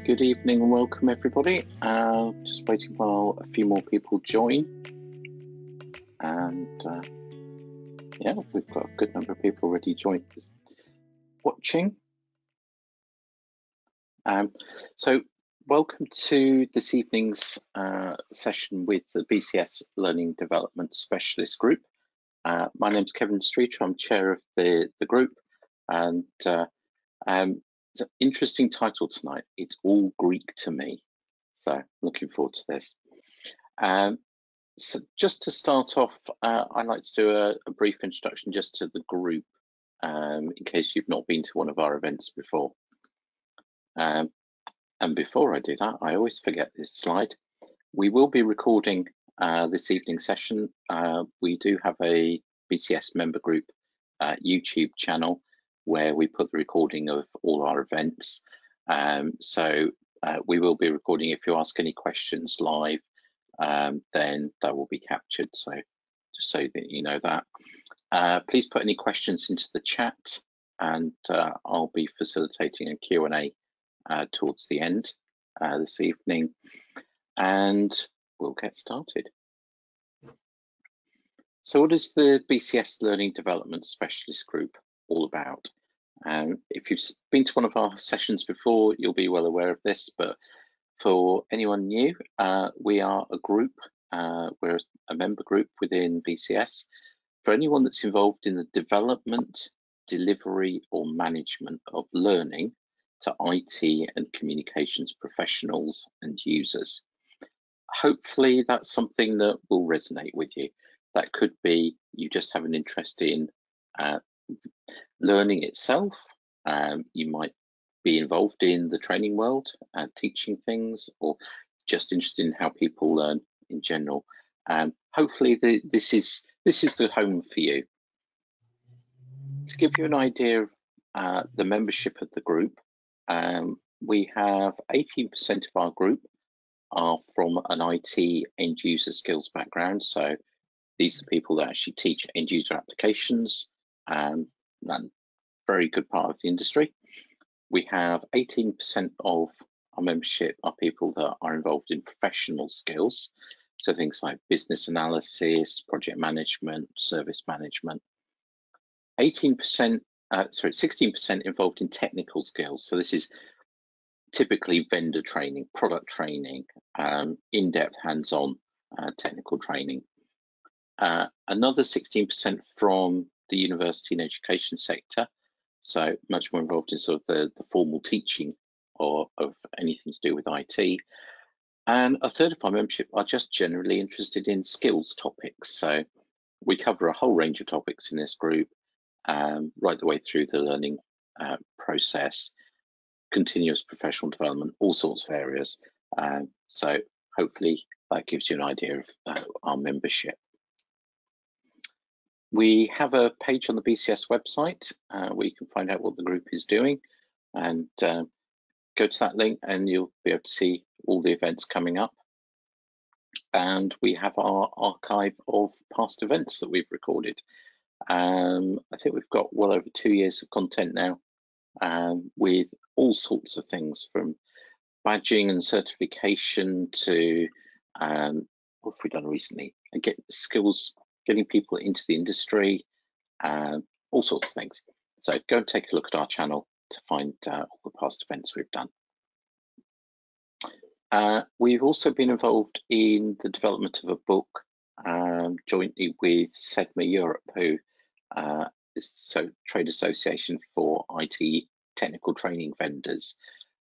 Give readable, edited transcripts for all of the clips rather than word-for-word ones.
Good evening and welcome everybody. Just waiting while a few more people join. And yeah, we've got a good number of people already joined watching. So welcome to this evening's session with the BCS Learning and Development Specialist Group. My name's Kevin Streeter, I'm chair of the group, and it's an interesting title tonight. It's all Greek to me, so looking forward to this. So just to start off, I'd like to do a brief introduction just to the group, in case you've not been to one of our events before. And before I do that, I always forget this slide. We will be recording this evening's session. We do have a BCS member group YouTube channel where we put the recording of all our events. So we will be recording. If you ask any questions live, then that will be captured. So just so that you know that. Please put any questions into the chat, and I'll be facilitating a Q&A towards the end this evening, and we'll get started. So what is the BCS Learning Development Specialist Group all about? If you've been to one of our sessions before, you'll be well aware of this, but for anyone new, we are a group, we're a member group within BCS. For anyone that's involved in the development, delivery or management of learning to IT and communications professionals and users. Hopefully that's something that will resonate with you. That could be you just have an interest in learning itself. You might be involved in the training world, teaching things, or just interested in how people learn in general. Hopefully this is the home for you. To give you an idea of the membership of the group, we have 18% of our group are from an IT end user skills background. So these are people that actually teach end user applications, and very good part of the industry. We have 18% of our membership are people that are involved in professional skills. So things like business analysis, project management, service management. 16% involved in technical skills. So this is typically vendor training, product training, in-depth hands-on technical training. Another 16% from the university and education sector, so much more involved in sort of the formal teaching of anything to do with IT. And a third of our membership are just generally interested in skills topics. So we cover a whole range of topics in this group, right the way through the learning process, continuous professional development, all sorts of areas. So hopefully that gives you an idea of our membership. We have a page on the BCS website where you can find out what the group is doing, and go to that link and you'll be able to see all the events coming up. And we have our archive of past events that we've recorded. I think we've got well over 2 years of content now, with all sorts of things from badging and certification to what have we done recently, and get skills, getting people into the industry, all sorts of things. So go and take a look at our channel to find all the past events we've done. We've also been involved in the development of a book jointly with SEDMA Europe, who is the trade association for IT technical training vendors,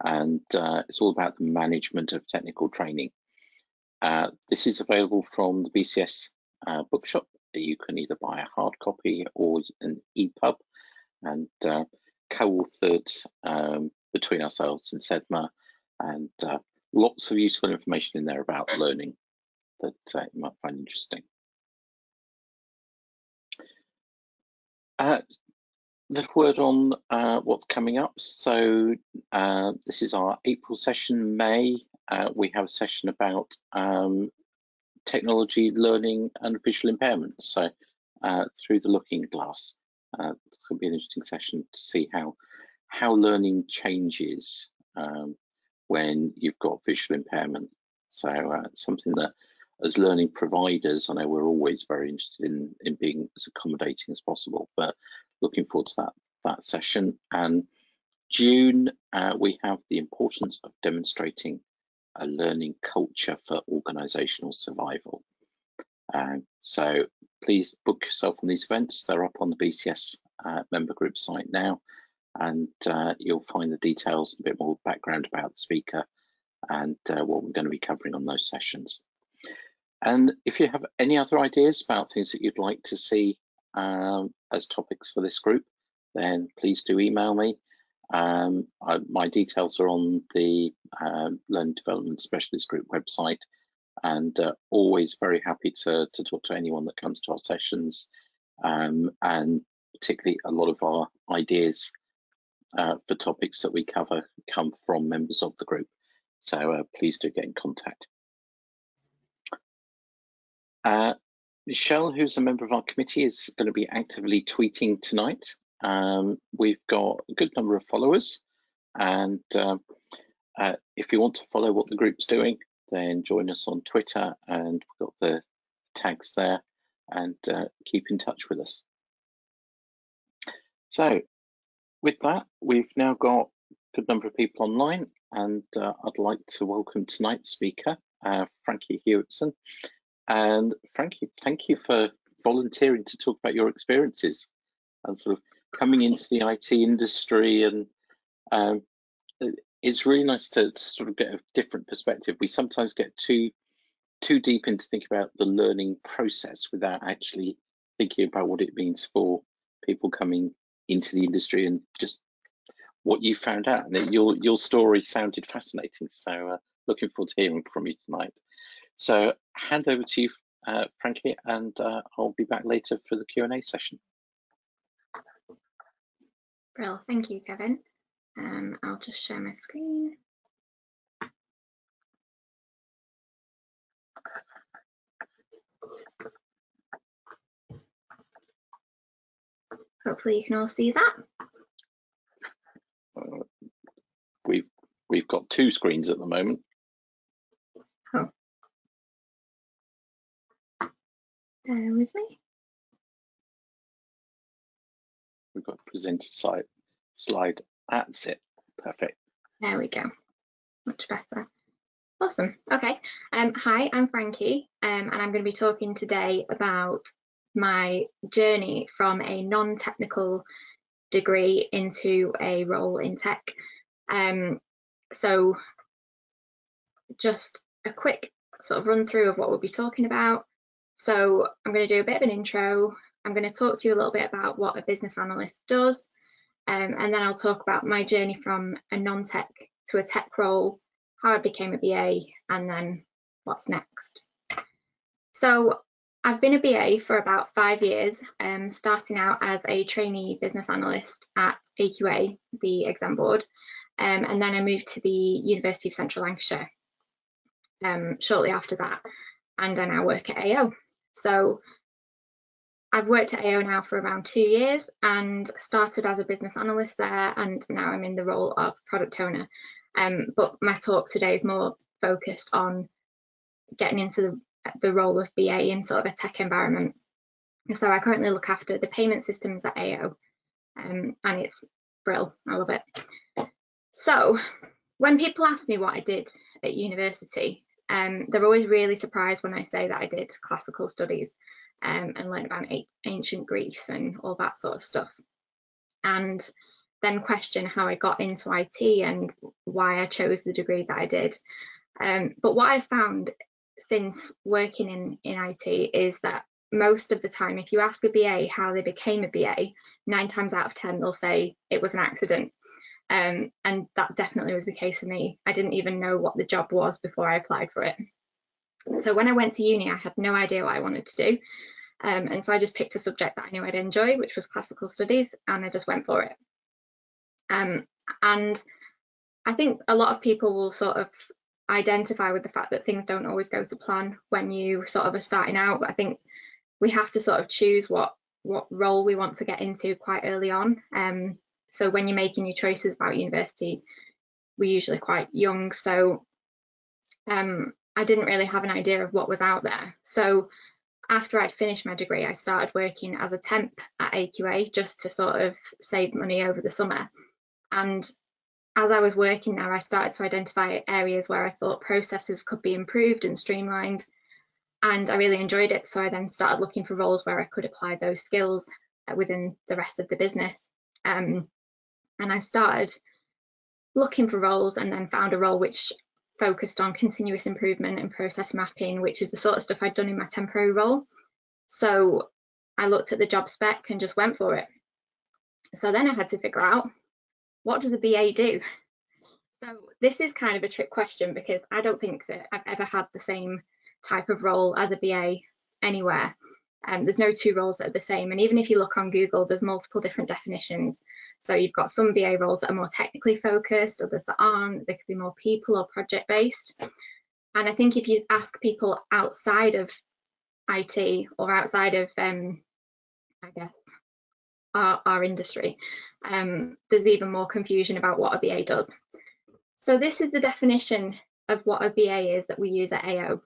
and it's all about the management of technical training. This is available from the BCS bookshop. You can either buy a hard copy or an EPUB, and co-authored between ourselves and SEDMA, and lots of useful information in there about learning that you might find interesting. A little word on what's coming up. So this is our April session. May, we have a session about technology, learning and visual impairment. So through the looking glass, it's going to be an interesting session to see how learning changes when you've got visual impairment. So something that as learning providers, I know we're always very interested in being as accommodating as possible, but looking forward to that session. And June, we have the importance of demonstrating a learning culture for organisational survival. So please book yourself on these events. They're up on the BCS member group site now, and you'll find the details, a bit more background about the speaker and what we're going to be covering on those sessions. And if you have any other ideas about things that you'd like to see as topics for this group, then please do email me. My details are on the Learning Development Specialist Group website, and always very happy to talk to anyone that comes to our sessions, and particularly a lot of our ideas for topics that we cover come from members of the group. So please do get in contact. Michelle, who's a member of our committee, is going to be actively tweeting tonight. We've got a good number of followers, and if you want to follow what the group's doing, then join us on Twitter, and we've got the tags there, and keep in touch with us. So with that, we've now got a good number of people online, and I'd like to welcome tonight's speaker, Frankie Hewitson. And Frankie, thank you for volunteering to talk about your experiences and sort of coming into the IT industry. And it's really nice to sort of get a different perspective. We sometimes get too deep into thinking about the learning process without actually thinking about what it means for people coming into the industry and just what you found out. And your story sounded fascinating. So looking forward to hearing from you tonight. So hand over to you, Frankie, and I'll be back later for the Q&A session. Well, thank you, Kevin. I'll just share my screen. Hopefully you can all see that. We've got two screens at the moment. Oh. Bear with me. We've got presenter slide. That's it. Perfect. There we go. Much better. Awesome. Okay. Hi, I'm Frankie, and I'm going to be talking today about my journey from a non-technical degree into a role in tech. So just a quick sort of run through of what we'll be talking about. So I'm going to do a bit of an intro. I'm going to talk to you a little bit about what a business analyst does, and then I'll talk about my journey from a non-tech to a tech role, how I became a BA, and then what's next. So I've been a BA for about 5 years, starting out as a trainee business analyst at AQA, the exam board, and then I moved to the University of Central Lancashire shortly after that, and I now work at AO. So I've worked at AO now for around 2 years and started as a business analyst there, and now I'm in the role of product owner. But my talk today is more focused on getting into the role of BA in sort of a tech environment. So I currently look after the payment systems at AO, and it's brilliant. I love it. So when people ask me what I did at university, they're always really surprised when I say that I did classical studies and learned about ancient Greece and all that sort of stuff, and then question how I got into IT and why I chose the degree that I did. But what I've found since working in IT is that most of the time, if you ask a BA how they became a BA, 9 times out of 10 they'll say it was an accident. And that definitely was the case for me. I didn't even know what the job was before I applied for it. So when I went to uni, I had no idea what I wanted to do. And so I just picked a subject that I knew I'd enjoy, which was classical studies, and I just went for it. And I think a lot of people will sort of identify with the fact that things don't always go to plan when you sort of are starting out. I think we have to sort of choose what role we want to get into quite early on. So when you're making your choices about university, were usually quite young, so I didn't really have an idea of what was out there. So after I'd finished my degree, I started working as a temp at AQA just to sort of save money over the summer. And as I was working there, I started to identify areas where I thought processes could be improved and streamlined. And I really enjoyed it. So I then started looking for roles where I could apply those skills within the rest of the business. And I started looking for roles and then found a role which focused on continuous improvement and process mapping, which is the sort of stuff I'd done in my temporary role. So I looked at the job spec and just went for it. So then I had to figure out, what does a BA do? So this is kind of a trick question because I don't think that I've ever had the same type of role as a BA anywhere. There's no two roles that are the same, and even if you look on Google, there's multiple different definitions. So you've got some BA roles that are more technically focused, others that aren't. They could be more people or project based. And I think if you ask people outside of IT or outside of I guess our industry, there's even more confusion about what a BA does. So this is the definition of what a BA is that we use at AO.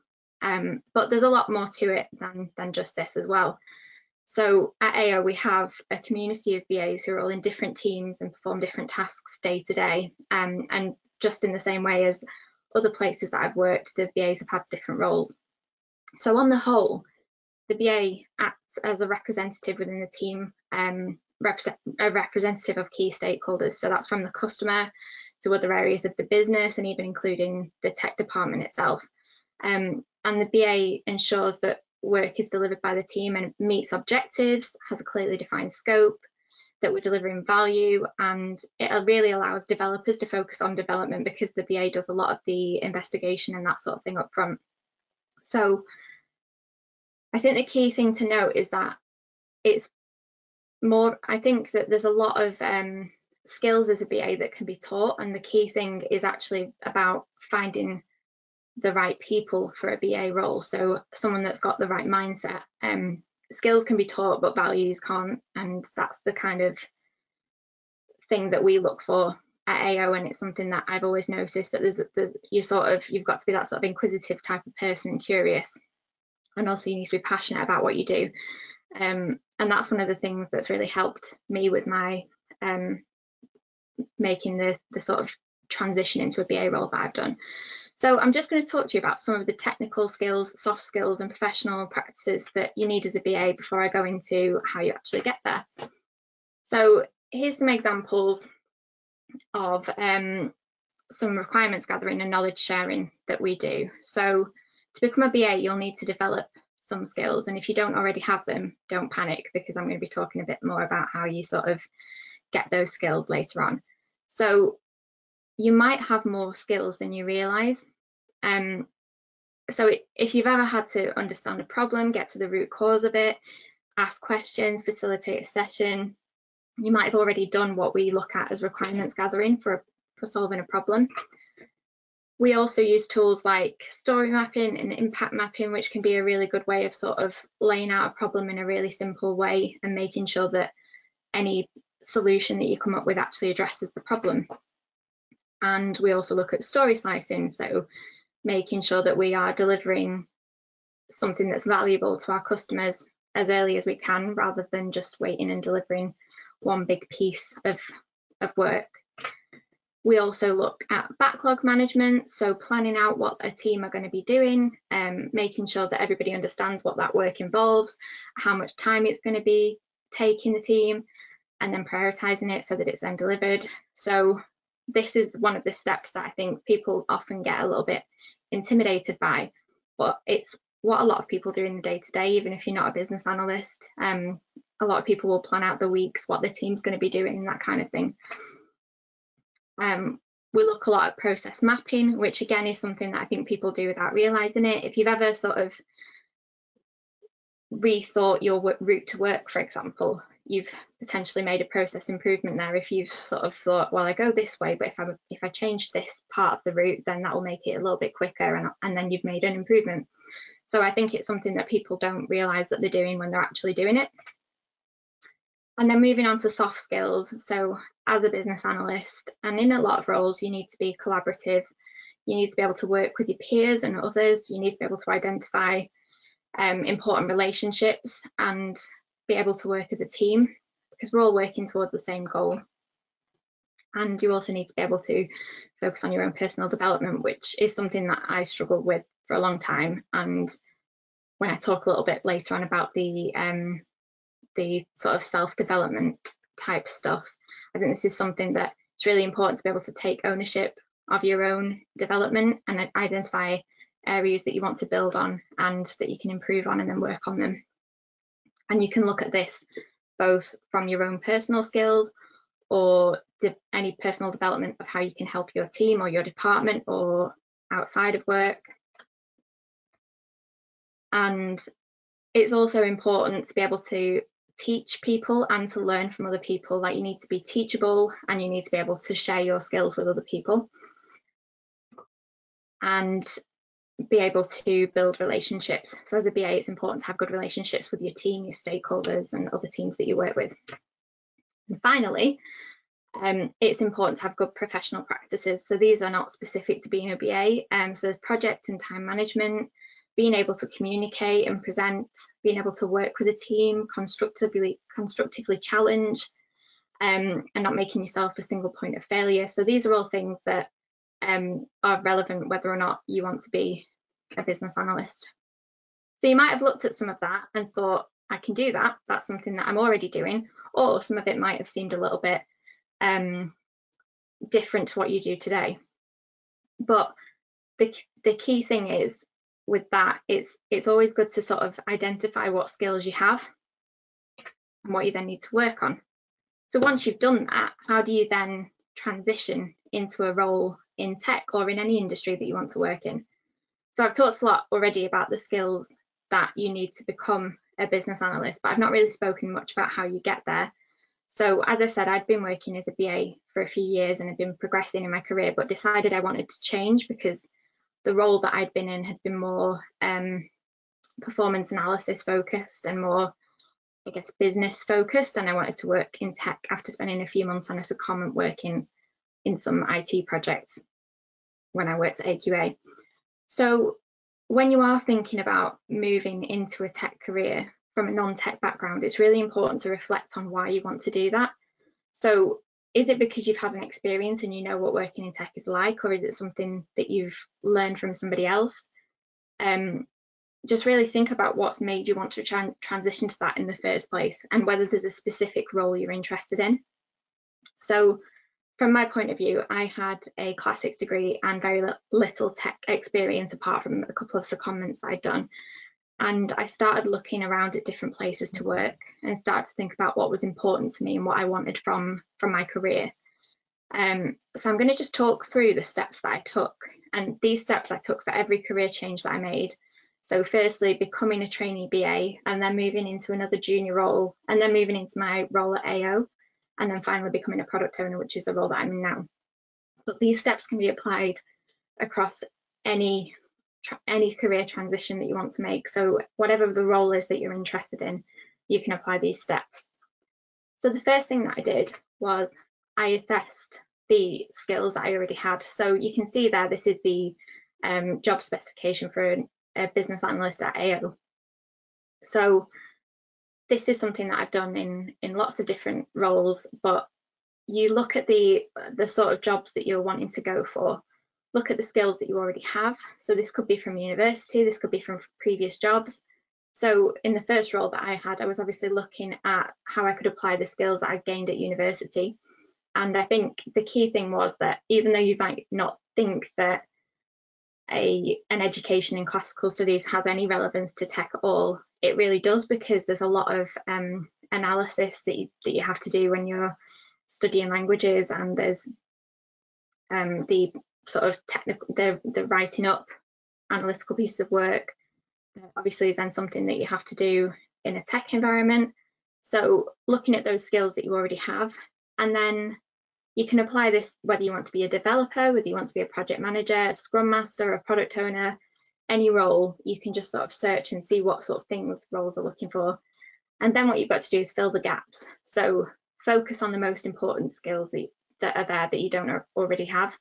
But there's a lot more to it than just this as well. So at AO, we have a community of BAs who are all in different teams and perform different tasks day to day. And just in the same way as other places that I've worked, the BAs have had different roles. So on the whole, the BA acts as a representative within the team, a representative of key stakeholders. So that's from the customer to other areas of the business and even including the tech department itself. And the BA ensures that work is delivered by the team and meets objectives, has a clearly defined scope, that we're delivering value, and it really allows developers to focus on development because the BA does a lot of the investigation and that sort of thing up front. So I think the key thing to note is that it's more, I think that there's a lot of skills as a BA that can be taught, and the key thing is actually about finding the right people for a BA role. So someone that's got the right mindset. Skills can be taught, but values can't, and that's the kind of thing that we look for at AO. And it's something that I've always noticed that you've got to be that sort of inquisitive type of person and curious, and also you need to be passionate about what you do. And that's one of the things that's really helped me with my making the sort of transition into a BA role that I've done. So I'm just going to talk to you about some of the technical skills, soft skills and professional practices that you need as a BA before I go into how you actually get there. So here's some examples of some requirements gathering and knowledge sharing that we do. So to become a BA, you'll need to develop some skills, and if you don't already have them, don't panic, because I'm going to be talking a bit more about how you sort of get those skills later on. So you might have more skills than you realise. So if you've ever had to understand a problem, get to the root cause of it, ask questions, facilitate a session, you might have already done what we look at as requirements gathering for solving a problem. We also use tools like story mapping and impact mapping, which can be a really good way of sort of laying out a problem in a really simple way and making sure that any solution that you come up with actually addresses the problem. And we also look at story slicing, so making sure that we are delivering something that's valuable to our customers as early as we can, rather than just waiting and delivering one big piece of work. We also look at backlog management, so planning out what a team are going to be doing, making sure that everybody understands what that work involves, how much time it's going to be taking the team, and then prioritising it so that it's then delivered. So this is one of the steps that I think people often get a little bit intimidated by, but it's what a lot of people do in the day-to-day, even if you're not a business analyst. A lot of people will plan out the weeks, what the team's going to be doing, and that kind of thing. We look a lot at process mapping, which again is something that I think people do without realising it. If you've ever sort of rethought your route to work, for example, you've potentially made a process improvement there. If you've sort of thought, well, I go this way, but if I change this part of the route, then that will make it a little bit quicker, and then you've made an improvement. So I think it's something that people don't realise that they're doing when they're actually doing it. And then moving on to soft skills. So as a business analyst, and in a lot of roles, you need to be collaborative. You need to be able to work with your peers and others. You need to be able to identify important relationships and be able to work as a team, because we're all working towards the same goal. And you also need to be able to focus on your own personal development, which is something that I struggled with for a long time. And when I talk a little bit later on about the sort of self-development type stuff, I think this is something that it's really important to be able to take ownership of your own development and identify areas that you want to build on and that you can improve on, and then work on them. And you can look at this both from your own personal skills or any personal development of how you can help your team or your department or outside of work. And it's also important to be able to teach people and to learn from other people. Like, you need to be teachable and you need to be able to share your skills with other people and be able to build relationships. So as a BA, it's important to have good relationships with your team, your stakeholders, and other teams that you work with. And finally, it's important to have good professional practices. So these are not specific to being a BA. So there's project and time management, being able to communicate and present, being able to work with a team, constructively challenge, and not making yourself a single point of failure. So these are all things that are relevant whether or not you want to be a business analyst. So you might have looked at some of that and thought, I can do that. That's something that I'm already doing. Or some of it might have seemed a little bit different to what you do today. But the key thing is with that, it's always good to sort of identify what skills you have and what you then need to work on. So once you've done that, how do you then transition into a role in tech or in any industry that you want to work in? So I've talked a lot already about the skills that you need to become a business analyst, but I've not really spoken much about how you get there. So as I said, I'd been working as a BA for a few years and had been progressing in my career, but decided I wanted to change because the role that I'd been in had been more performance analysis focused and more, I guess, business focused. And I wanted to work in tech after spending a few months on a secondment working in some IT projects when I worked at AQA. So when you are thinking about moving into a tech career from a non-tech background, it's really important to reflect on why you want to do that. So is it because you've had an experience and you know what working in tech is like, or is it something that you've learned from somebody else? Just really think about what's made you want to transition to that in the first place, and whether there's a specific role you're interested in. So from my point of view, I had a Class 6 degree and very little tech experience apart from a couple of secondments I'd done. And I started looking around at different places to work and started to think about what was important to me and what I wanted from my career. So I'm going to just talk through the steps that I took. And these steps I took for every career change that I made. So firstly, becoming a trainee BA, and then moving into another junior role, and then moving into my role at AO, and then finally becoming a product owner, which is the role that I'm in now. But these steps can be applied across any career transition that you want to make. So whatever the role is that you're interested in, you can apply these steps. So the first thing that I did was I assessed the skills that I already had. So you can see there, this is the job specification for a business analyst at AO. So this is something that I've done in lots of different roles, but you look at the sort of jobs that you're wanting to go for, look at the skills that you already have. So this could be from university, this could be from previous jobs. So in the first role that I had, I was obviously looking at how I could apply the skills that I've gained at university. And I think the key thing was that even though you might not think that an education in classical studies has any relevance to tech at all, it really does, because there's a lot of analysis that you have to do when you're studying languages, and there's the sort of technical, the writing up analytical pieces of work that obviously is then something that you have to do in a tech environment. So looking at those skills that you already have, and then you can apply this whether you want to be a developer, whether you want to be a project manager, a scrum master, a product owner, any role. You can just sort of search and see what sort of things roles are looking for, And then what you've got to do is fill the gaps. So focus on the most important skills that are there that you don't already have.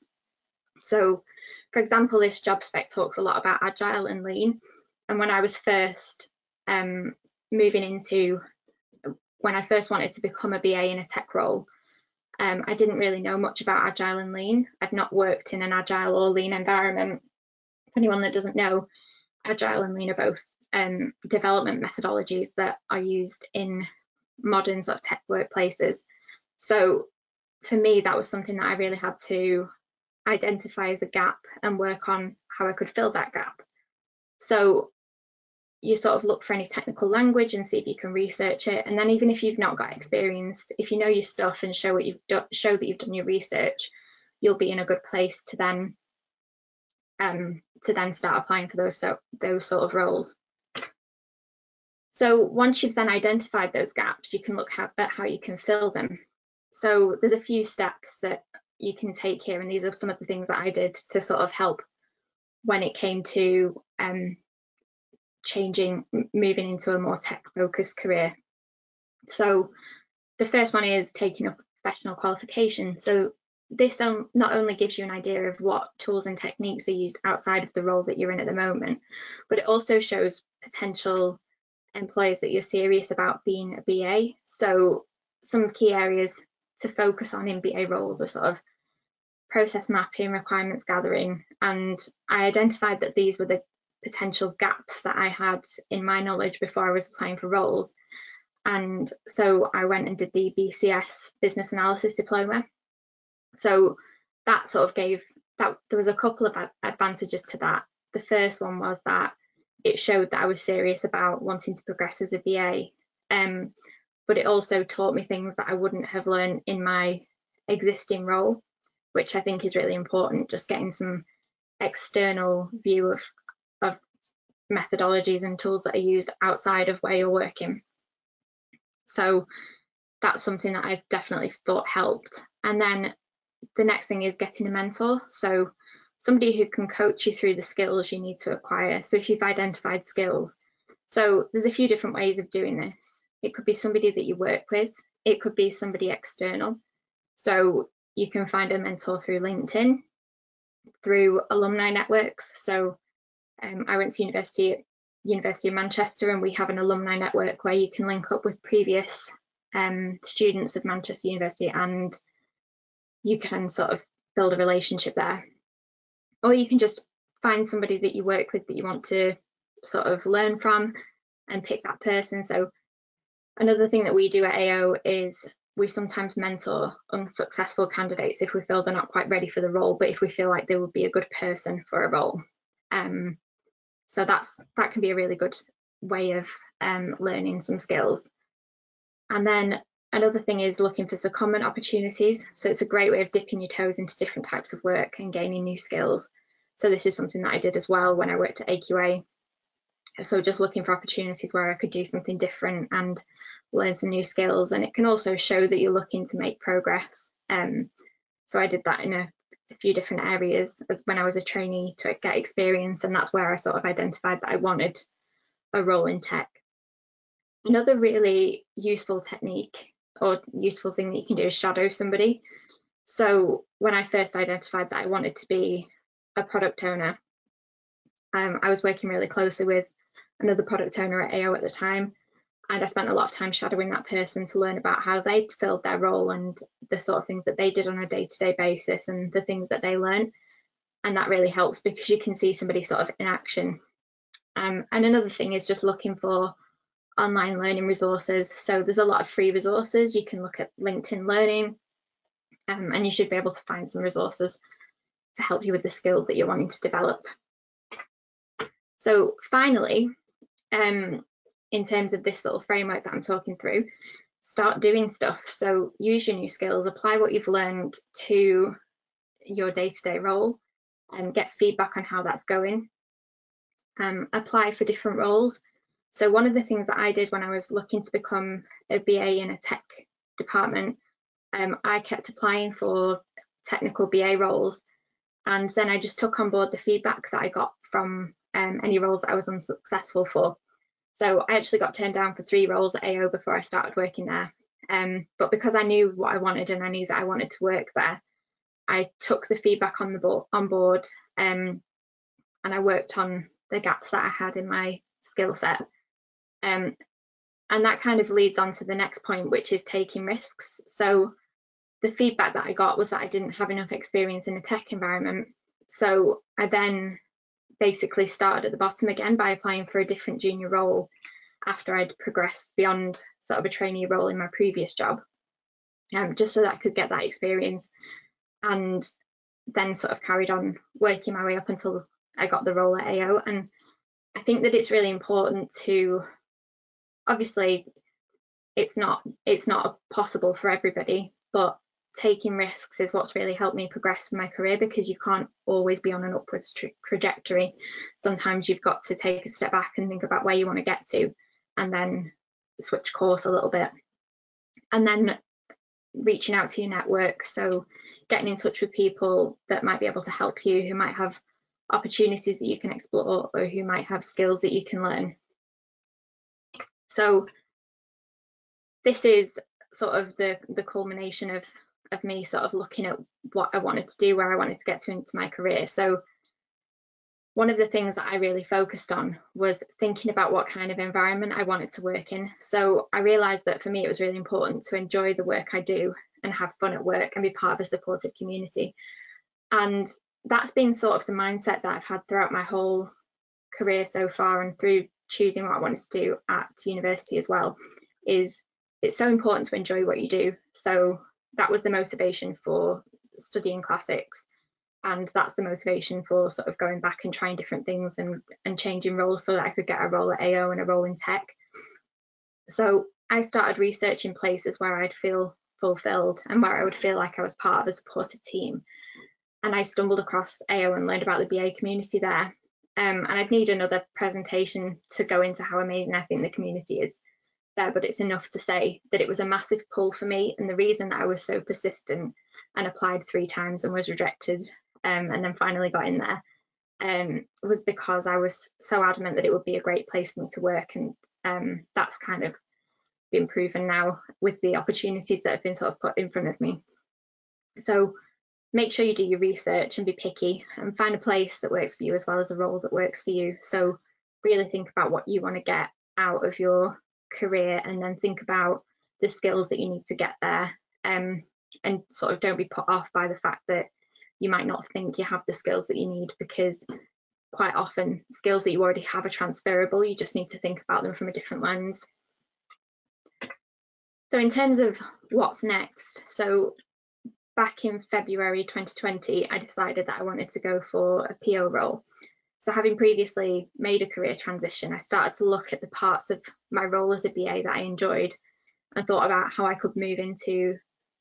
So, for example, this job spec talks a lot about agile and lean. And when I was first when I first wanted to become a BA in a tech role, I didn't really know much about agile and lean. I'd not worked in an agile or lean environment. For anyone that doesn't know, agile and lean are both development methodologies that are used in modern sort of tech workplaces. So for me, that was something that I really had to identify as a gap and work on how I could fill that gap. So you sort of look for any technical language and see if you can research it. And then even if you've not got experience, if you know your stuff and show that you've done your research, you'll be in a good place to then start applying for those sort of roles. So once you've then identified those gaps, you can look at how you can fill them. So there's a few steps that you can take here, and these are some of the things that I did to sort of help when it came to moving into a more tech-focused career. So the first one is taking up a professional qualification. So this not only gives you an idea of what tools and techniques are used outside of the role that you're in at the moment, but it also shows potential employers that you're serious about being a BA. So some key areas to focus on in BA roles are sort of process mapping, requirements gathering, and I identified that these were the potential gaps that I had in my knowledge before I was applying for roles. And so I went and did the BCS Business Analysis diploma. So that sort of gave that there was a couple of advantages to that. The first one was that it showed that I was serious about wanting to progress as a BA, but it also taught me things that I wouldn't have learned in my existing role, which I think is really important, just getting some external view of methodologies and tools that are used outside of where you're working. So that's something that I've definitely thought helped. And then the next thing is getting a mentor. So somebody who can coach you through the skills you need to acquire. So if you've identified skills, so there's a few different ways of doing this. It could be somebody that you work with. It could be somebody external. So you can find a mentor through LinkedIn, through alumni networks. So I went to University of Manchester, and we have an alumni network where you can link up with previous students of Manchester University, and you can sort of build a relationship there. Or you can just find somebody that you work with that you want to sort of learn from and pick that person. So another thing that we do at AO is we sometimes mentor unsuccessful candidates if we feel they're not quite ready for the role, but if we feel like they would be a good person for a role. So that can be a really good way of learning some skills. And then another thing is looking for secondment opportunities. So it's a great way of dipping your toes into different types of work and gaining new skills. So this is something that I did as well when I worked at AQA. So just looking for opportunities where I could do something different and learn some new skills. And it can also show that you're looking to make progress. So I did that in a few different areas as when I was a trainee to get experience, and that's where I sort of identified that I wanted a role in tech. Another really useful technique or useful thing that you can do is shadow somebody. So when I first identified that I wanted to be a product owner, I was working really closely with another product owner at AO at the time, and I spent a lot of time shadowing that person to learn about how they filled their role and the sort of things that they did on a day-to-day basis and the things that they learn. And that really helps because you can see somebody sort of in action. And another thing is just looking for online learning resources. So there's a lot of free resources. You can look at LinkedIn Learning, and you should be able to find some resources to help you with the skills that you're wanting to develop. So finally, in terms of this little framework that I'm talking through, start doing stuff. So use your new skills, apply what you've learned to your day-to-day role, and get feedback on how that's going. Apply for different roles. So one of the things that I did when I was looking to become a BA in a tech department, I kept applying for technical BA roles, and then I just took on board the feedback that I got from any roles that I was unsuccessful for. So I actually got turned down for 3 roles at AO before I started working there. But because I knew what I wanted and I knew that I wanted to work there, I took the feedback on board, and I worked on the gaps that I had in my skill set. And that kind of leads on to the next point, which is taking risks. So the feedback that I got was that I didn't have enough experience in a tech environment. So I then basically started at the bottom again by applying for a different junior role after I'd progressed beyond sort of a trainee role in my previous job, just so that I could get that experience, and then sort of carried on working my way up until I got the role at AO. And I think that it's really important to, obviously it's not possible for everybody, but taking risks is what's really helped me progress in my career, because you can't always be on an upwards trajectory. Sometimes you've got to take a step back and think about where you want to get to, and then switch course a little bit. And then reaching out to your network, so getting in touch with people that might be able to help you, who might have opportunities that you can explore, or who might have skills that you can learn. So this is sort of the culmination of me sort of looking at what I wanted to do, where I wanted to get to into my career. So one of the things that I really focused on was thinking about what kind of environment I wanted to work in. So I realised that for me it was really important to enjoy the work I do and have fun at work and be part of a supportive community. And that's been sort of the mindset that I've had throughout my whole career so far, and through choosing what I wanted to do at university as well, is it's so important to enjoy what you do. So that was the motivation for studying classics, and that's the motivation for sort of going back and trying different things and changing roles so that I could get a role at AO and a role in tech. So I started researching places where I'd feel fulfilled and where I would feel like I was part of a supportive team. And I stumbled across AO and learned about the BA community there. And I'd need another presentation to go into how amazing I think the community is there, but it's enough to say that it was a massive pull for me. And the reason that I was so persistent and applied 3 times and was rejected, and then finally got in there, was because I was so adamant that it would be a great place for me to work. And that's kind of been proven now with the opportunities that have been sort of put in front of me. So make sure you do your research and be picky and find a place that works for you as well as a role that works for you. So really think about what you want to get out of your career, and then think about the skills that you need to get there, and sort of don't be put off by the fact that you might not think you have the skills that you need, because quite often skills that you already have are transferable. You just need to think about them from a different lens. So in terms of what's next, so back in February 2020, I decided that I wanted to go for a PO role. So having previously made a career transition, I started to look at the parts of my role as a BA that I enjoyed, and thought about how I could move into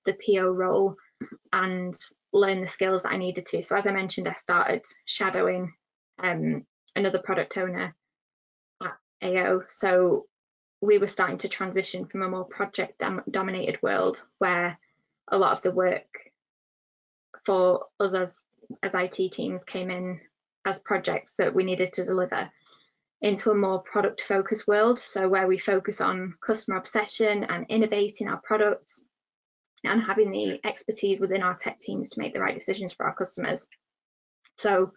the PO role and learn the skills that I needed to. So as I mentioned, I started shadowing another product owner at AO. So we were starting to transition from a more project dominated world, where a lot of the work for us as IT teams came in as projects that we needed to deliver, into a more product focused world. So where we focus on customer obsession and innovating our products and having the expertise within our tech teams to make the right decisions for our customers. So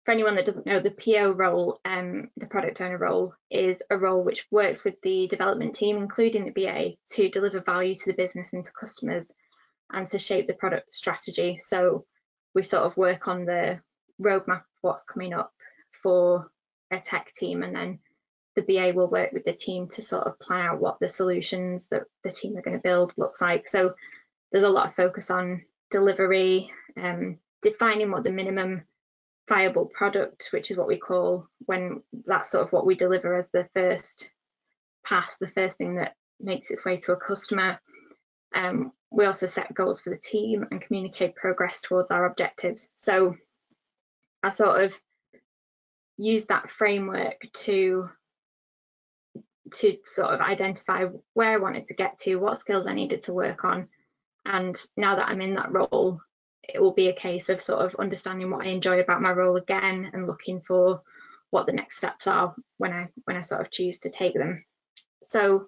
for anyone that doesn't know, the PO role, the product owner role, is a role which works with the development team, including the BA, to deliver value to the business and to customers, and to shape the product strategy. So we sort of work on the roadmap of what's coming up for a tech team, and then the BA will work with the team to sort of plan out what the solutions that the team are going to build looks like. So there's a lot of focus on delivery, defining what the minimum viable product, which is what we call, when that's sort of what we deliver as the first pass, the first thing that makes its way to a customer. We also set goals for the team and communicate progress towards our objectives. So I sort of use that framework to sort of identify where I wanted to get to, what skills I needed to work on. And now that I'm in that role, it will be a case of sort of understanding what I enjoy about my role again, and looking for what the next steps are when I sort of choose to take them. So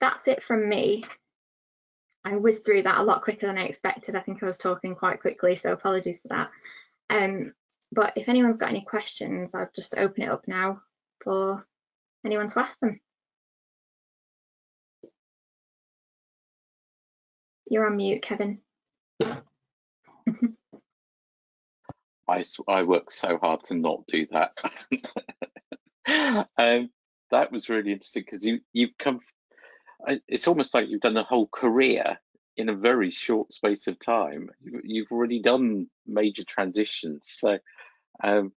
that's it from me. I whizzed through that a lot quicker than I expected. I think I was talking quite quickly, so apologies for that. But if anyone's got any questions, I'll just open it up now for anyone to ask them. You're on mute, Kevin. I work so hard to not do that. That was really interesting because you've come. It's almost like you've done a whole career in a very short space of time. You've already done major transitions. So, and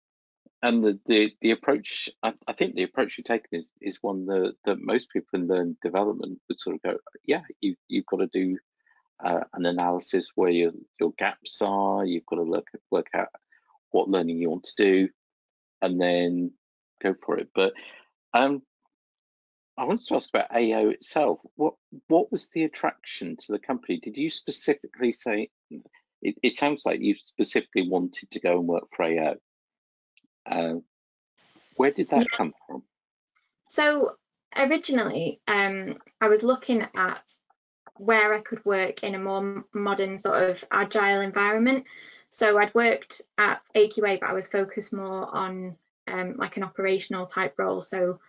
the approach, I think the approach you've taken is one that most people in learning development would sort of go, yeah, you've got to do an analysis where your gaps are. You've got to work out what learning you want to do, and then go for it. But I wanted to ask about AO itself. What was the attraction to the company? Did you specifically say? It sounds like you specifically wanted to go and work for AO. Where did that come from? So originally, I was looking at where I could work in a more modern sort of agile environment. So I'd worked at AQA, but I was focused more on like an operational type role. So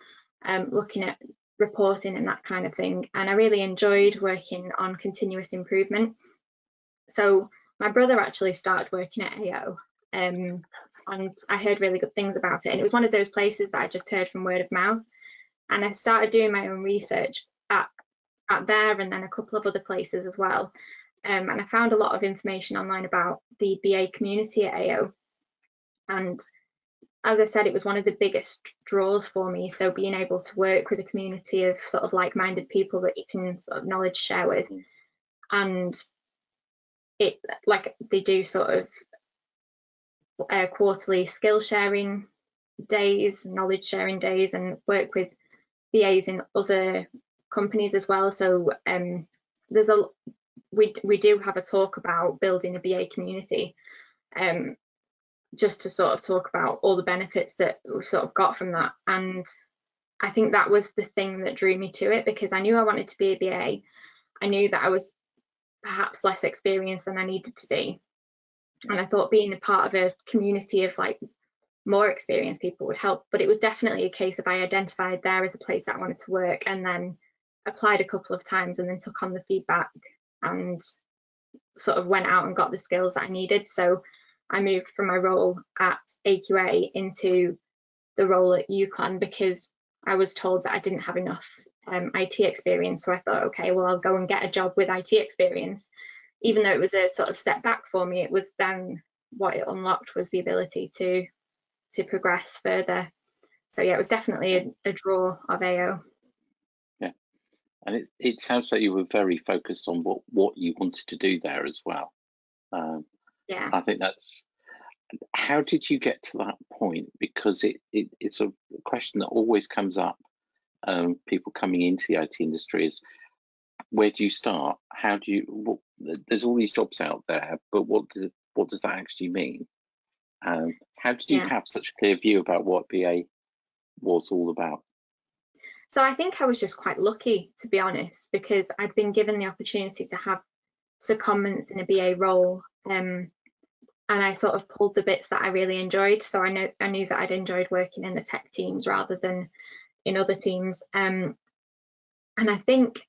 looking at reporting and that kind of thing. And I really enjoyed working on continuous improvement. So my brother actually started working at AO, and I heard really good things about it. And it was one of those places that I just heard from word of mouth. And I started doing my own research at there and then a couple of other places as well. And I found a lot of information online about the BA community at AO. And as I said, it was one of the biggest draws for me. So being able to work with a community of sort of like-minded people that you can sort of knowledge share with. And it, like, they do sort of quarterly skill sharing days, knowledge sharing days, and work with BAs in other companies as well. So there's we do have a talk about building a BA community, just to sort of talk about all the benefits that we've sort of got from that. And I think that was the thing that drew me to it, because I knew I wanted to be a BA. I knew that I was perhaps less experienced than I needed to be, and I thought being a part of a community of like more experienced people would help. But it was definitely a case of I identified there as a place that I wanted to work, and then applied a couple of times and then took on the feedback and sort of went out and got the skills that I needed. So I moved from my role at AQA into the role at UCLan because I was told that I didn't have enough IT experience. So I thought, okay, well, I'll go and get a job with IT experience. Even though it was a sort of step back for me, it was then what it unlocked was the ability to progress further. So yeah, it was definitely a draw of AO. Yeah, and it sounds like you were very focused on what you wanted to do there as well. Yeah, I think that's. How did you get to that point? Because it's a question that always comes up. People coming into the IT industry is, where do you start? How do you? There's all these jobs out there, but what does that actually mean? How did you have such a clear view about what BA was all about? So I think I was just quite lucky, to be honest, because I'd been given the opportunity to have secondments in a BA role, and I sort of pulled the bits that I really enjoyed. So I knew that I'd enjoyed working in the tech teams rather than in other teams, and I think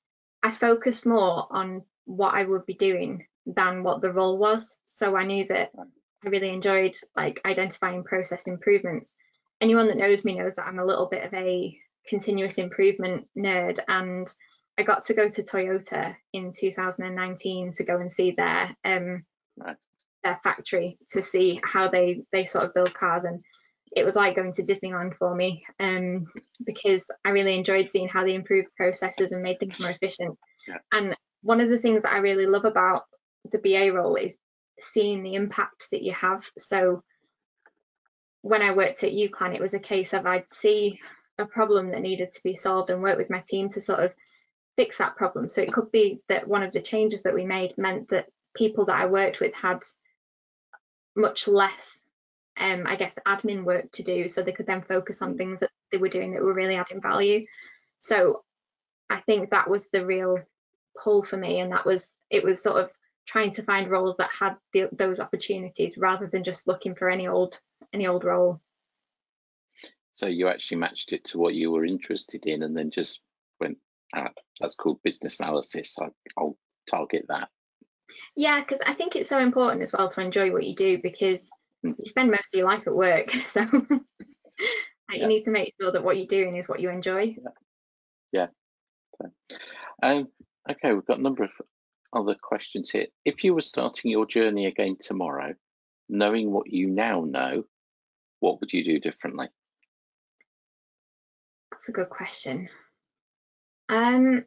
I focused more on what I would be doing than what the role was. So I knew that I really enjoyed like identifying process improvements. Anyone that knows me knows that I'm a little bit of a continuous improvement nerd, and I got to go to Toyota in 2019 to go and see their factory to see how they sort of build cars, and it was like going to Disneyland for me, because I really enjoyed seeing how they improved processes and made things more efficient. And one of the things that I really love about the BA role is seeing the impact that you have. So when I worked at UCLan, it was a case of I'd see a problem that needed to be solved and work with my team to sort of fix that problem. So it could be that one of the changes that we made meant that people that I worked with had much less I guess, admin work to do, so they could then focus on things that they were doing that were really adding value. So I think that was the real pull for me, and it was sort of trying to find roles that had those opportunities rather than just looking for any old role. So you actually matched it to what you were interested in, and then just went, that's called business analysis, I'll target that. Yeah, because I think it's so important as well to enjoy what you do, because you spend most of your life at work, so you need to make sure that what you're doing is what you enjoy. Okay, we've got a number of other questions here. If you were starting your journey again tomorrow, knowing what you now know, what would you do differently? That's a good question. Well,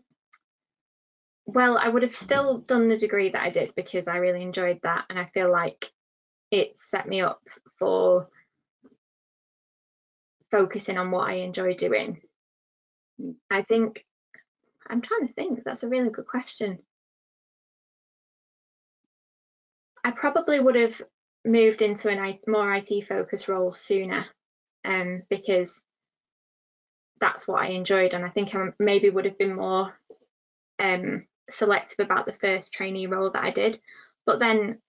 I would have still done the degree that I did because I really enjoyed that, and I feel like it set me up for focusing on what I enjoy doing. I think, I'm trying to think, that's a really good question. I probably would have moved into a more IT focused role sooner, because that's what I enjoyed, and I think I maybe would have been more selective about the first trainee role that I did. But then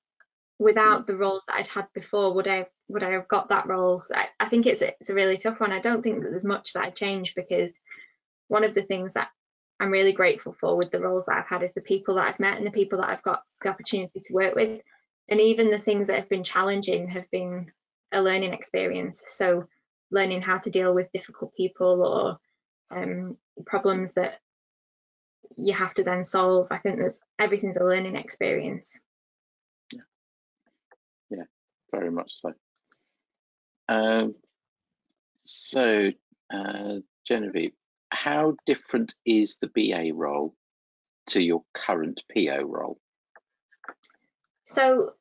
without the roles that I'd had before, would I have got that role? So I think it's a really tough one. I don't think that there's much that I'd change, because one of the things that I'm really grateful for with the roles that I've had is the people that I've met and the people that I've got the opportunity to work with. And even the things that have been challenging have been a learning experience. So learning how to deal with difficult people or problems that you have to then solve. I think everything's a learning experience. Yeah, very much so. Genevieve, how different is the BA role to your current PO role? So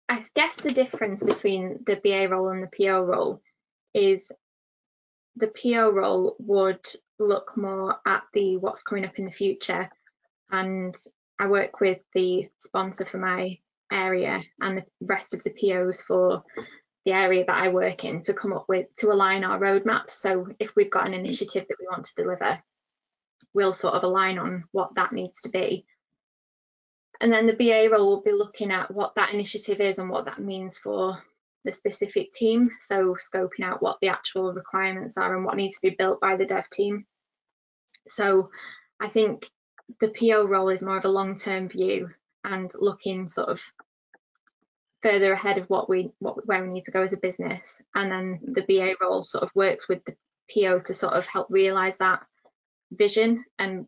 I guess the difference between the BA role and the PO role is the PO role would look more at what's coming up in the future, and I work with the sponsor for my area and the rest of the POs for the area that I work in to come up with, to align our roadmaps. So if we've got an initiative that we want to deliver, we'll sort of align on what that needs to be. And then the BA role will be looking at what that initiative is and what that means for the specific team. So scoping out what the actual requirements are and what needs to be built by the dev team. So I think the PO role is more of a long-term view and looking sort of further ahead of where we need to go as a business. And then the BA role sort of works with the PO to sort of help realise that vision and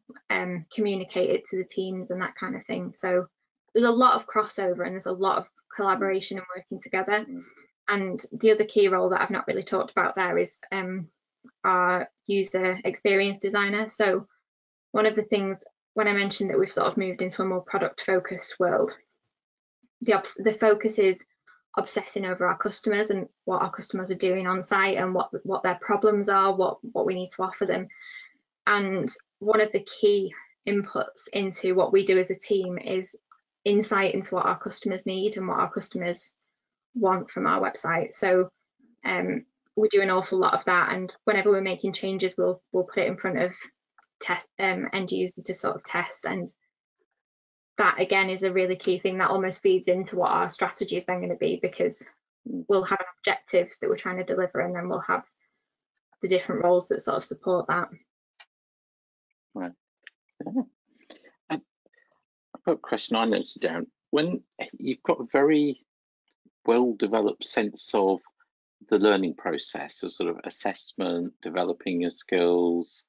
communicate it to the teams and that kind of thing. So there's a lot of crossover and there's a lot of collaboration and working together. And the other key role that I've not really talked about there is our user experience designer. So one of the things, when I mentioned that we've sort of moved into a more product focused world, the focus is obsessing over our customers and what our customers are doing on site and what their problems are, what we need to offer them. And one of the key inputs into what we do as a team is insight into what our customers need and what our customers want from our website. So we do an awful lot of that, and whenever we're making changes, we'll put it in front of end users to sort of test. And that again is a really key thing that almost feeds into what our strategy is then going to be, because we'll have an objective that we're trying to deliver, and then we'll have the different roles that sort of support that. Right. Yeah. I've got a question I noted down. When you've got a very well-developed sense of the learning process, of sort of assessment, developing your skills,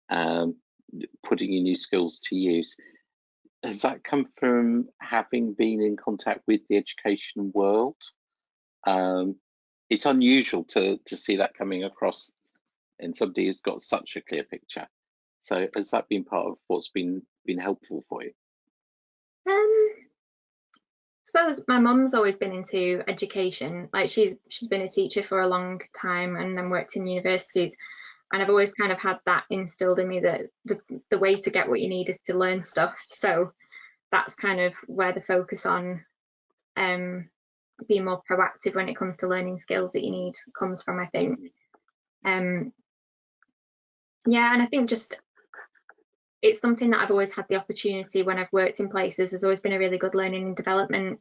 putting your new skills to use, has that come from having been in contact with the education world? It's unusual to see that coming across in somebody who's got such a clear picture. So has that been part of what's been helpful for you? I suppose my mum's always been into education. Like she's been a teacher for a long time and then worked in universities, and I've always kind of had that instilled in me that the way to get what you need is to learn stuff. So that's kind of where the focus on being more proactive when it comes to learning skills that you need comes from, I think. Yeah, and I think just it's something that I've always had the opportunity when I've worked in places. There's always been a really good learning and development,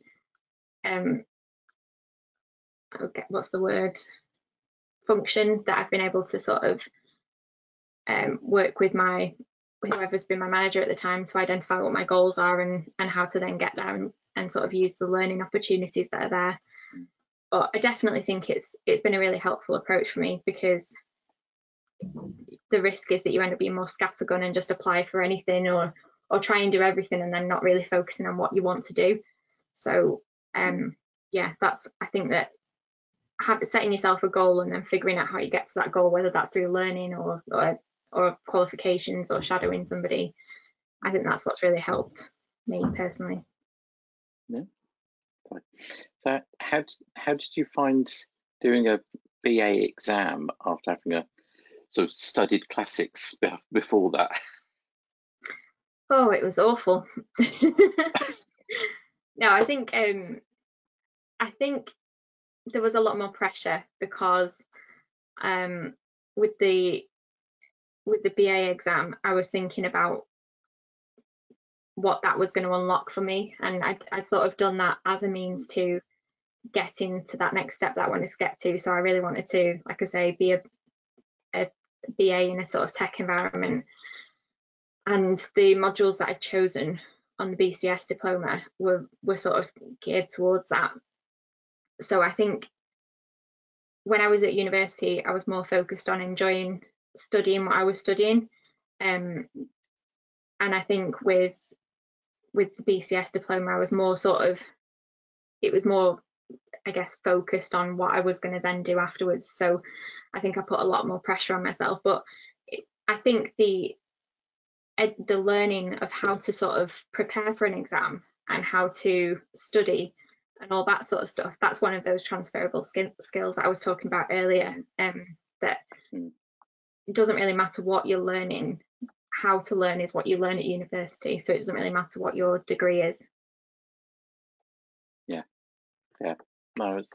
what's the word, function that I've been able to sort of work with whoever's been my manager at the time to identify what my goals are and how to then get there and sort of use the learning opportunities that are there. But I definitely think it's been a really helpful approach for me, because the risk is that you end up being more scattergun and just apply for anything or try and do everything and then not really focusing on what you want to do. So yeah, I think that setting yourself a goal and then figuring out how you get to that goal, whether that's through learning or qualifications or shadowing somebody, I think that's what's really helped me personally. Yeah. So how did you find doing a BA exam after having a sort of studied classics before that? Oh, it was awful. No, I think there was a lot more pressure because with the BA exam, I was thinking about what that was going to unlock for me, and I'd sort of done that as a means to get into that next step that I wanted to get to. So I really wanted to, like I say, be a BA in a sort of tech environment, and the modules that I'd chosen on the BCS diploma were sort of geared towards that. So I think when I was at university, I was more focused on enjoying studying what I was studying, and I think with the BCS diploma, I was more it was more, I guess, focused on what I was going to then do afterwards. So I think I put a lot more pressure on myself. But I think the learning of how to sort of prepare for an exam and how to study and all that sort of stuff, that's one of those transferable skills that I was talking about earlier, that it doesn't really matter what you're learning. How to learn is what you learn at university, so it doesn't really matter what your degree is. Yeah, no, it's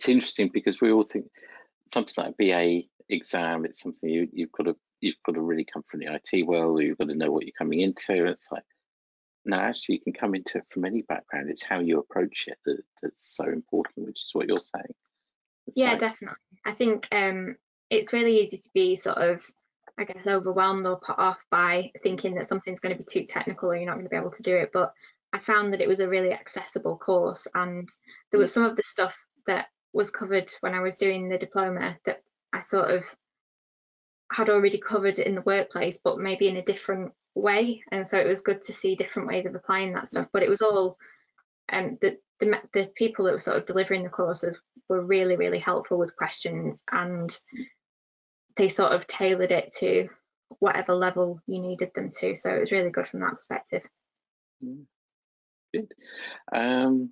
interesting, because we all think something like a BA exam, it's something you've got to really come from the IT world, or you've got to know what you're coming into. It's like, no, actually, you can come into it from any background. It's how you approach it that's so important, which is what you're saying. Yeah, definitely. I think it's really easy to be sort of, I guess, overwhelmed or put off by thinking that something's going to be too technical or you're not going to be able to do it. But I found that it was a really accessible course, and there was some of the stuff that was covered when I was doing the diploma that I sort of had already covered in the workplace, but maybe in a different way. And so it was good to see different ways of applying that stuff. But it was all the people that were sort of delivering the courses were really, really helpful with questions, and they sort of tailored it to whatever level you needed them to. So it was really good from that perspective. Good. Another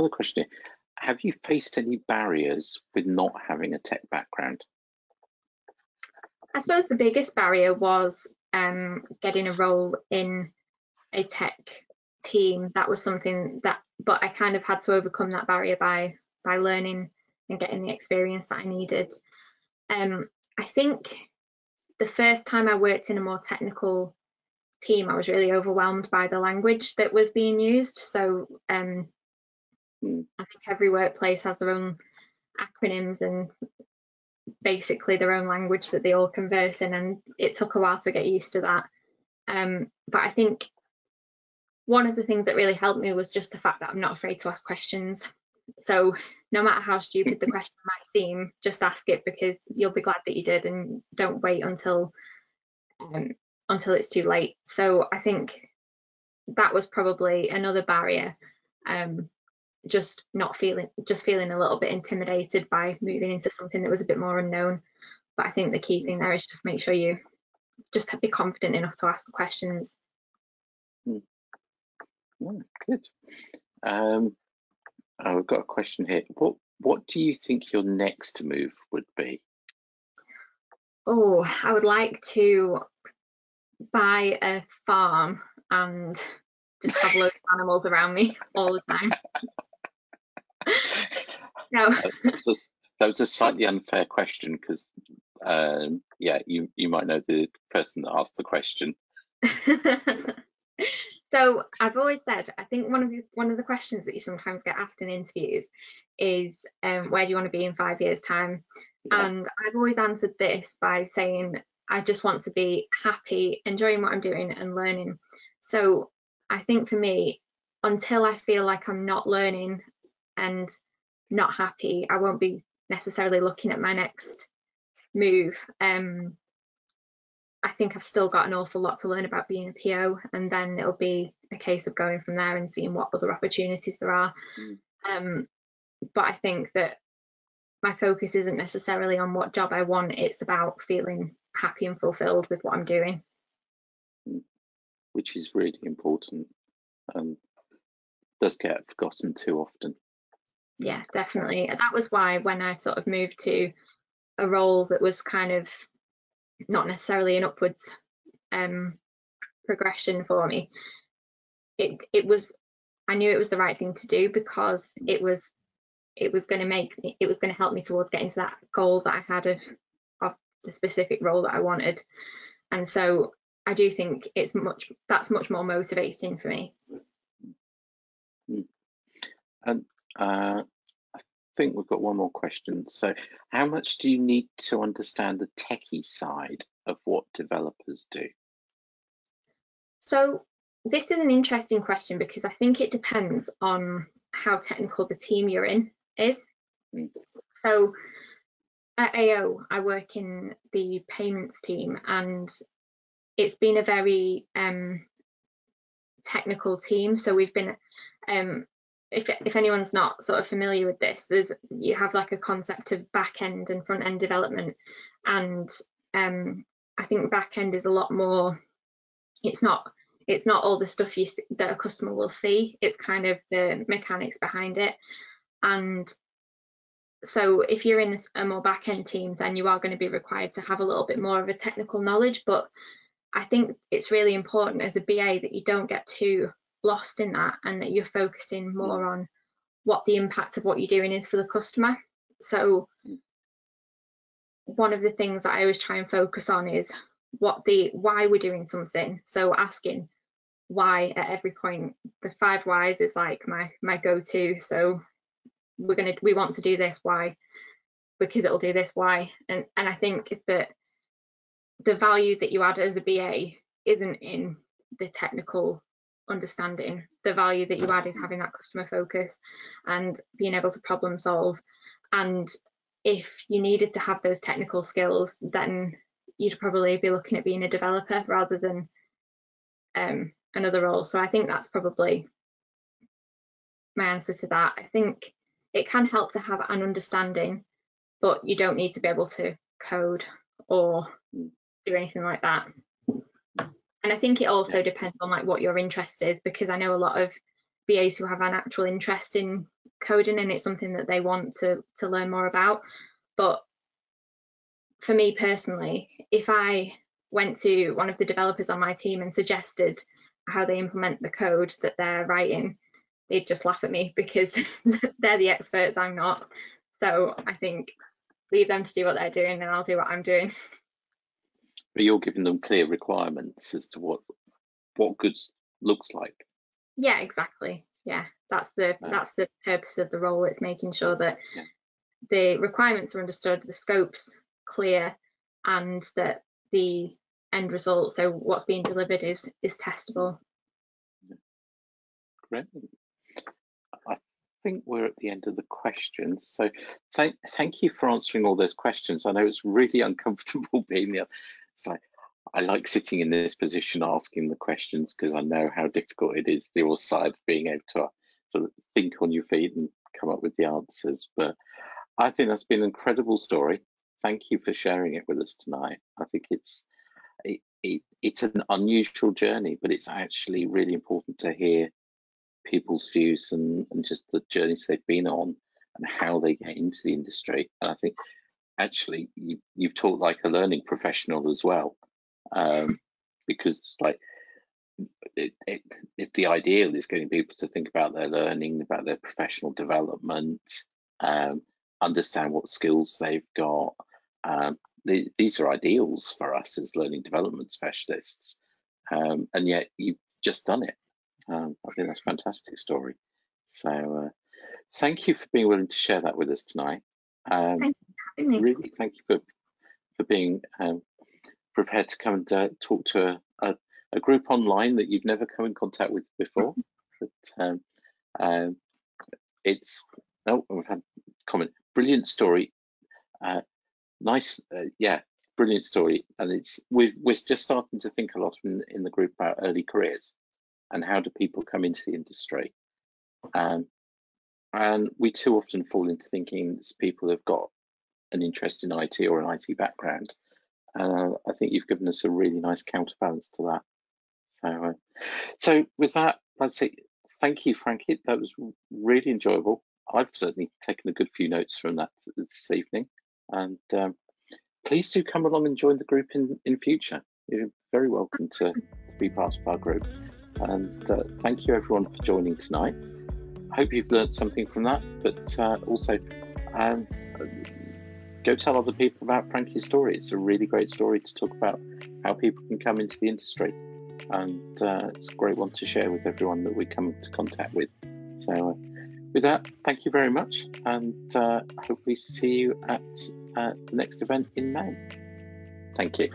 question here. Have you faced any barriers with not having a tech background? I suppose the biggest barrier was getting a role in a tech team. That was something but I kind of had to overcome that barrier by learning and getting the experience that I needed. I think the first time I worked in a more technical team, I was really overwhelmed by the language that was being used. So I think every workplace has their own acronyms and basically their own language that they all converse in, and it took a while to get used to that. But I think one of the things that really helped me was just the fact that I'm not afraid to ask questions. So no matter how stupid the question might seem, just ask it, because you'll be glad that you did, and don't wait until it's too late. So I think that was probably another barrier, just feeling a little bit intimidated by moving into something that was a bit more unknown. But I think the key thing there is just make sure you just be confident enough to ask the questions. Good. I've got a question here. What do you think your next move would be? Oh, I would like to buy a farm and just have loads of animals around me all the time. No. That was a slightly unfair question because, yeah, you might know the person that asked the question. So I've always said, I think one of the questions that you sometimes get asked in interviews is, where do you want to be in 5 years' time? Yeah. And I've always answered this by saying, I just want to be happy, enjoying what I'm doing and learning. So I think for me, until I feel like I'm not learning and not happy, I won't be necessarily looking at my next move. I think I've still got an awful lot to learn about being a PO, and then it'll be a case of going from there and seeing what other opportunities there are. But I think that my focus isn't necessarily on what job I want, it's about feeling happy and fulfilled with what I'm doing. Which is really important. Does get forgotten too often. Yeah, definitely. That was why when I sort of moved to a role that was kind of not necessarily an upwards progression for me, it was, I knew it was the right thing to do because it was going to help me towards getting to that goal that I had of the specific role that I wanted. And so I do think that's much more motivating for me. And I think we've got one more question. So how much do you need to understand the techie side of what developers do? So this is an interesting question because I think it depends on how technical the team you're in is. So at AO, I work in the payments team, and it's been a very technical team. So we've been, if anyone's not sort of familiar with this, you have like a concept of back end and front end development, and I think back end is a lot more. It's not all the stuff that a customer will see. It's kind of the mechanics behind it. And so if you're in a more back end team, then you are going to be required to have a little bit more of a technical knowledge. But I think it's really important as a BA that you don't get too lost in that, and that you're focusing more on what the impact of what you're doing is for the customer. So one of the things that I always try and focus on is why we're doing something. So asking why at every point. The 5 whys is like my go-to. So we want to do this, why? Because it'll do this, why? And I think that the value that you add as a BA isn't in the technical understanding. The value that you add is having that customer focus and being able to problem solve. And if you needed to have those technical skills, then you'd probably be looking at being a developer rather than another role. So I think that's probably my answer to that. I think it can help to have an understanding, but you don't need to be able to code or do anything like that. And I think it also depends on like what your interest is, because I know a lot of BAs who have an actual interest in coding and it's something that they want to learn more about. But for me personally, if I went to one of the developers on my team and suggested how they implement the code that they're writing, they'd just laugh at me because they're the experts, I'm not. So I think leave them to do what they're doing and I'll do what I'm doing. But you're giving them clear requirements as to what good looks like. Yeah, exactly. Yeah, that's the purpose of the role. It's making sure that the requirements are understood, the scope's clear, and that the end result, so what's being delivered, is testable. Great. I think we're at the end of the questions. So thank you for answering all those questions. I know it's really uncomfortable being there. So I like sitting in this position asking the questions because I know how difficult it is, the other side, being able to sort of think on your feet and come up with the answers. But I think that's been an incredible story. Thank you for sharing it with us tonight. I think it's an unusual journey, but it's actually really important to hear people's views and just the journeys they've been on and how they get into the industry. And I think actually you've talked like a learning professional as well, because like the ideal is getting people to think about their learning, about their professional development, understand what skills they've got. These are ideals for us as learning development specialists, and yet you've just done it. I think that's a fantastic story. So thank you for being willing to share that with us tonight. Thank you for having me. Really, thank you for being prepared to come and talk to a group online that you've never come in contact with before. But it's we've had comment. Brilliant story. Nice, yeah, brilliant story. And we're just starting to think a lot in the group about early careers and how do people come into the industry. And we too often fall into thinking people have got an interest in IT or an IT background. I think you've given us a really nice counterbalance to that. So with that, I'd say thank you, Frankie. That was really enjoyable. I've certainly taken a good few notes from that this evening. And please do come along and join the group in future. You're very welcome to be part of our group. And thank you everyone for joining tonight. I hope you've learned something from that, but also go tell other people about Frankie's story. It's a really great story to talk about how people can come into the industry. And it's a great one to share with everyone that we come into contact with. So with that, thank you very much, and hopefully see you at the next event in May. Thank you.